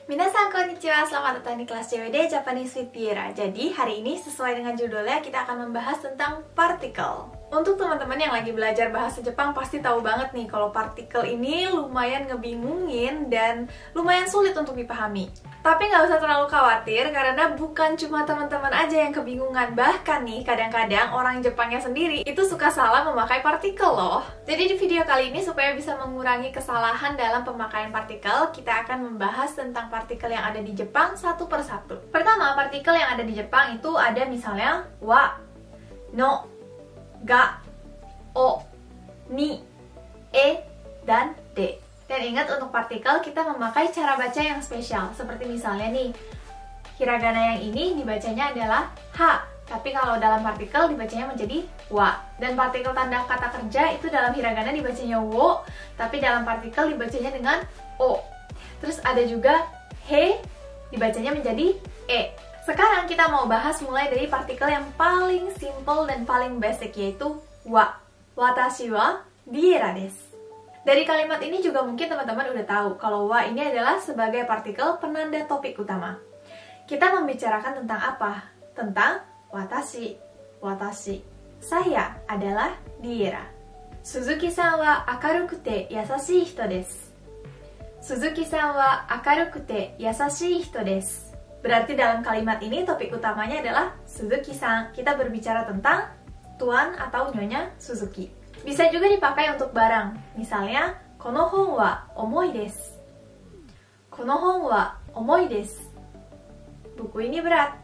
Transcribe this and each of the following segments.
Minasan konnichiwa, selamat datang di kelas CWD Japanese with Piera. Jadi hari ini sesuai dengan judulnya kita akan membahas tentang partikel. Untuk teman-teman yang lagi belajar bahasa Jepang pasti tahu banget nih kalau partikel ini lumayan ngebingungin dan lumayan sulit untuk dipahami. Tapi nggak usah terlalu khawatir karena bukan cuma teman-teman aja yang kebingungan. Bahkan nih kadang-kadang orang Jepangnya sendiri itu suka salah memakai partikel loh. Jadi di video kali ini supaya bisa mengurangi kesalahan dalam pemakaian partikel, kita akan membahas tentang partikel yang ada di Jepang satu per satu. Pertama, partikel yang ada di Jepang itu ada misalnya wa, no, ga, o, ni, e, dan de. Dan ingat untuk partikel kita memakai cara baca yang spesial. Seperti misalnya nih, hiragana yang ini dibacanya adalah ha, tapi kalau dalam partikel dibacanya menjadi wa. Dan partikel tanda kata kerja itu dalam hiragana dibacanya wo, tapi dalam partikel dibacanya dengan o. Terus ada juga he, dibacanya menjadi e. Sekarang kita mau bahas mulai dari partikel yang paling simple dan paling basic, yaitu wa. Watashi wa biera desu. Dari kalimat ini juga mungkin teman-teman udah tahu kalau wa ini adalah sebagai partikel penanda topik utama. Kita membicarakan tentang apa? Tentang watashi. Watashi. Saya adalah Biera. Suzuki-san wa akarukute yasashii hito desu. Suzuki-san wa akarukute yasashii hito desu. Berarti dalam kalimat ini topik utamanya adalah Suzuki-san. Kita berbicara tentang Tuan atau Nyonya Suzuki. Bisa juga dipakai untuk barang. Misalnya, kono hon wa omoi desu. Kono hon wa omoi desu. Buku ini berat.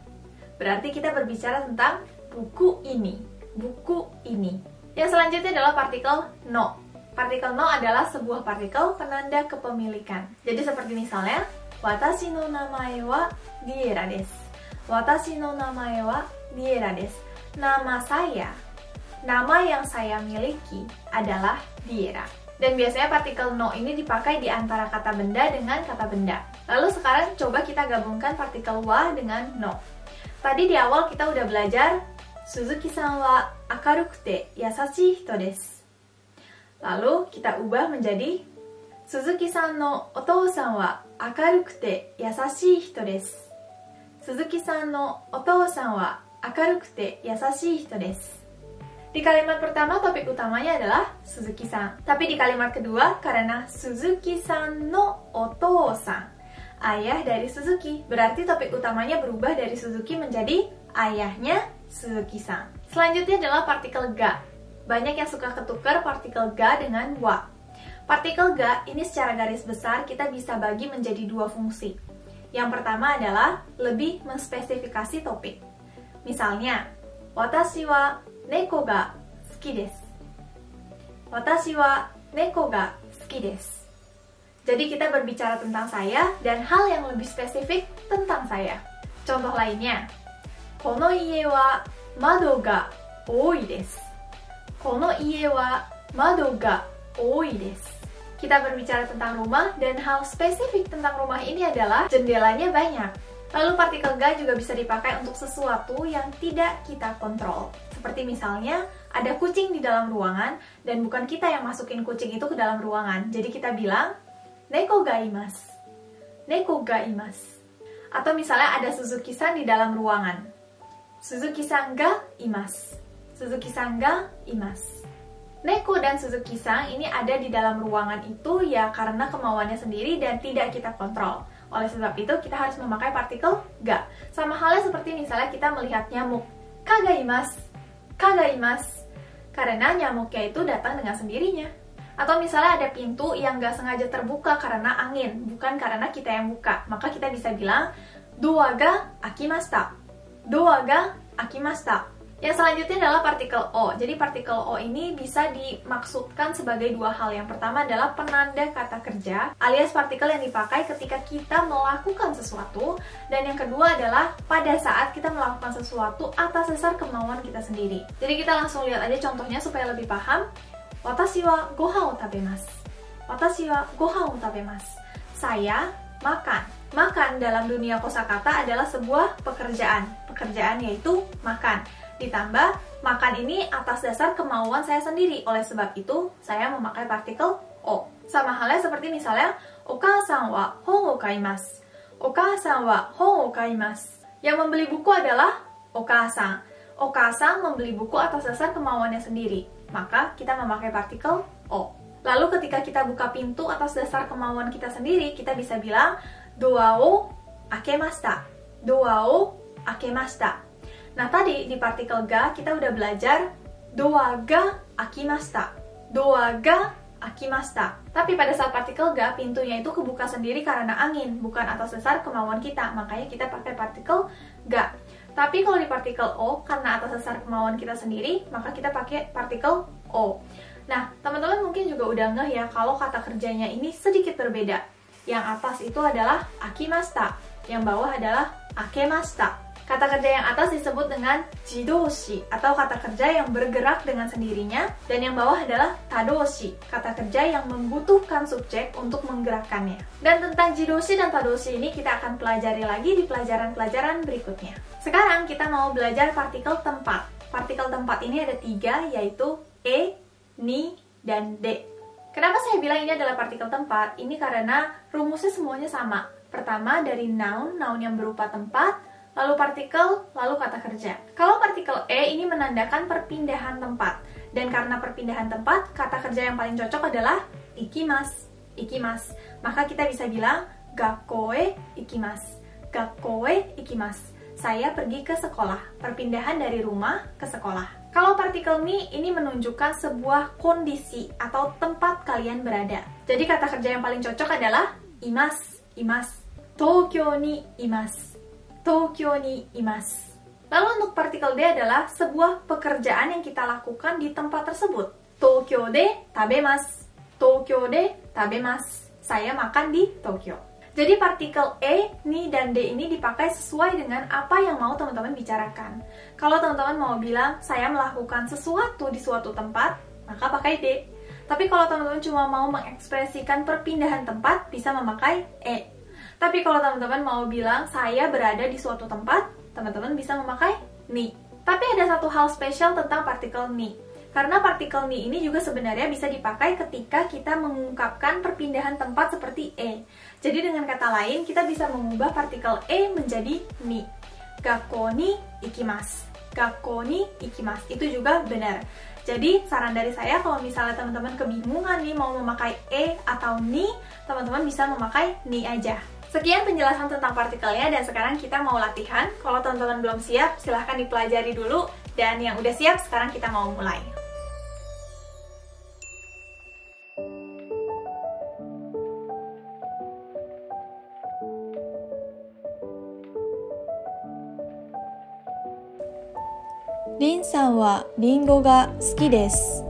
Berarti kita berbicara tentang buku ini. Buku ini. Yang selanjutnya adalah partikel no. Partikel no adalah sebuah partikel penanda kepemilikan. Jadi seperti misalnya, watashi no namae wa Biera desu. Watashi no namae wa Biera desu. Nama saya, nama yang saya miliki adalah Biera. Dan biasanya partikel no ini dipakai di antara kata benda dengan kata benda. Lalu sekarang coba kita gabungkan partikel wa dengan no. Tadi di awal kita udah belajar Suzuki-san wa akarukute yasashii hito desu. Lalu kita ubah menjadi Suzuki-san no otousan wa akarukute yasashii hito desu. Suzuki-san no otousan wa akarukute yasashii hito desu. Di kalimat pertama topik utamanya adalah Suzuki-san. Tapi di kalimat kedua karena Suzuki-san no otou-san, ayah dari Suzuki, berarti topik utamanya berubah dari Suzuki menjadi ayahnya Suzuki-san. Selanjutnya adalah partikel ga. Banyak yang suka ketukar partikel ga dengan wa. Partikel ga ini secara garis besar kita bisa bagi menjadi dua fungsi. Yang pertama adalah lebih menspesifikasi topik. Misalnya, watashi wa neko ga suki desu. Watashi wa neko ga suki desu. Jadi kita berbicara tentang saya dan hal yang lebih spesifik tentang saya. Contoh lainnya, kono ie wa mado ga ooi desu. Kono ie wa mado ga ooi desu. Kita berbicara tentang rumah dan hal spesifik tentang rumah ini adalah jendelanya banyak. Lalu partikel ga juga bisa dipakai untuk sesuatu yang tidak kita kontrol. Seperti misalnya, ada kucing di dalam ruangan, dan bukan kita yang masukin kucing itu ke dalam ruangan. Jadi kita bilang, neko ga imasu. Neko ga imasu. Atau misalnya ada Suzuki-san di dalam ruangan. Suzuki-san ga imasu. Suzuki-san ga imasu. Neko dan Suzuki-san ini ada di dalam ruangan itu ya karena kemauannya sendiri dan tidak kita kontrol. Oleh sebab itu, kita harus memakai partikel ga. Sama halnya seperti misalnya kita melihat nyamuk. Kagaimasu. Kagaimasu. Karena nyamuknya itu datang dengan sendirinya. Atau misalnya ada pintu yang nggak sengaja terbuka karena angin, bukan karena kita yang buka. Maka kita bisa bilang, doa ga akimashita. Doa ga akimashita. Yang selanjutnya adalah partikel o. Jadi partikel o ini bisa dimaksudkan sebagai dua hal. Yang pertama adalah penanda kata kerja, alias partikel yang dipakai ketika kita melakukan sesuatu. Dan yang kedua adalah pada saat kita melakukan sesuatu atas dasar kemauan kita sendiri. Jadi kita langsung lihat aja contohnya supaya lebih paham. Watashi wa gohan o tabemasu. Watashi wa gohan o tabemasu. Saya makan. Makan dalam dunia kosakata adalah sebuah pekerjaan. Pekerjaan yaitu makan. Ditambah, makan ini atas dasar kemauan saya sendiri. Oleh sebab itu, saya memakai partikel o. Sama halnya seperti misalnya, Okasan wa hon o kaimasu. Okasan wa hon o kaimasu. Yang membeli buku adalah okasan. Okasan membeli buku atas dasar kemauannya sendiri. Maka kita memakai partikel o. Lalu ketika kita buka pintu atas dasar kemauan kita sendiri, kita bisa bilang doa o akemashita. Doa o akemashita. Nah, tadi di partikel ga kita udah belajar doa ga akimashita. Doa ga akimashita. Tapi pada saat partikel ga, pintunya itu kebuka sendiri karena angin, bukan atas dasar kemauan kita. Makanya kita pakai partikel ga. Tapi kalau di partikel o, karena atas dasar kemauan kita sendiri, maka kita pakai partikel o. Nah, teman-teman mungkin juga udah ngeh ya kalau kata kerjanya ini sedikit berbeda. Yang atas itu adalah akimashita, yang bawah adalah akemashita. Kata kerja yang atas disebut dengan jidoshi atau kata kerja yang bergerak dengan sendirinya, dan yang bawah adalah tadoshi, kata kerja yang membutuhkan subjek untuk menggerakkannya. Dan tentang jidoshi dan tadoshi ini kita akan pelajari lagi di pelajaran-pelajaran berikutnya. Sekarang kita mau belajar partikel tempat. Partikel tempat ini ada 3, yaitu e, ni, dan de. Kenapa saya bilang ini adalah partikel tempat? Ini karena rumusnya semuanya sama. Pertama dari noun yang berupa tempat, lalu partikel, lalu kata kerja. Kalau partikel e ini menandakan perpindahan tempat. Dan karena perpindahan tempat, kata kerja yang paling cocok adalah ikimasu. Ikimasu. Maka kita bisa bilang gakkoe ikimasu. Gakkoe ikimasu. Saya pergi ke sekolah. Perpindahan dari rumah ke sekolah. Kalau partikel ni ini menunjukkan sebuah kondisi atau tempat kalian berada. Jadi kata kerja yang paling cocok adalah imasu. Imasu. Tokyo ni imasu. Tokyo ni imasu. Lalu untuk partikel D adalah sebuah pekerjaan yang kita lakukan di tempat tersebut. Tokyo de tabemasu. Tokyo de tabemasu. Saya makan di Tokyo. Jadi partikel E, ni, dan D ini dipakai sesuai dengan apa yang mau teman-teman bicarakan. Kalau teman-teman mau bilang, saya melakukan sesuatu di suatu tempat, maka pakai D. Tapi kalau teman-teman cuma mau mengekspresikan perpindahan tempat, bisa memakai E. Tapi kalau teman-teman mau bilang, saya berada di suatu tempat, teman-teman bisa memakai ni. Tapi ada satu hal spesial tentang partikel ni. Karena partikel ni ini juga sebenarnya bisa dipakai ketika kita mengungkapkan perpindahan tempat seperti E. Jadi dengan kata lain, kita bisa mengubah partikel E menjadi ni. Gakko ni ikimasu. Gakko ni ikimasu. Itu juga benar. Jadi saran dari saya, kalau misalnya teman-teman kebingungan nih mau memakai E atau ni, teman-teman bisa memakai ni aja. Sekian penjelasan tentang partikelnya, dan sekarang kita mau latihan. Kalau teman-teman belum siap, silahkan dipelajari dulu. Dan yang udah siap, sekarang kita mau mulai. Rinさんはリンゴが好きです。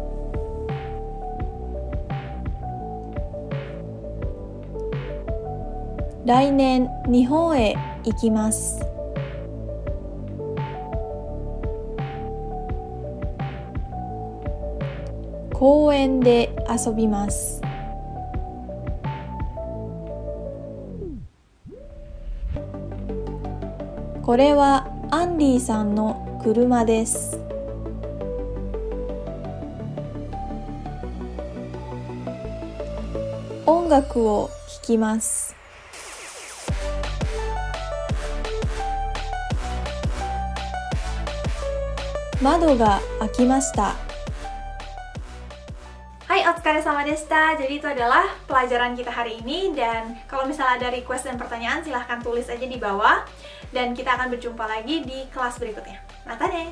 来年日本へ行きます。公園で遊びます。これはアンディさんの車です。音楽を聴きます。窓が開きました。Hai, otsukaresama deshita. Jadi itu adalah pelajaran kita hari ini, dan kalau misalnya ada request dan pertanyaan silahkan tulis aja di bawah, dan kita akan berjumpa lagi di kelas berikutnya. Mata ne!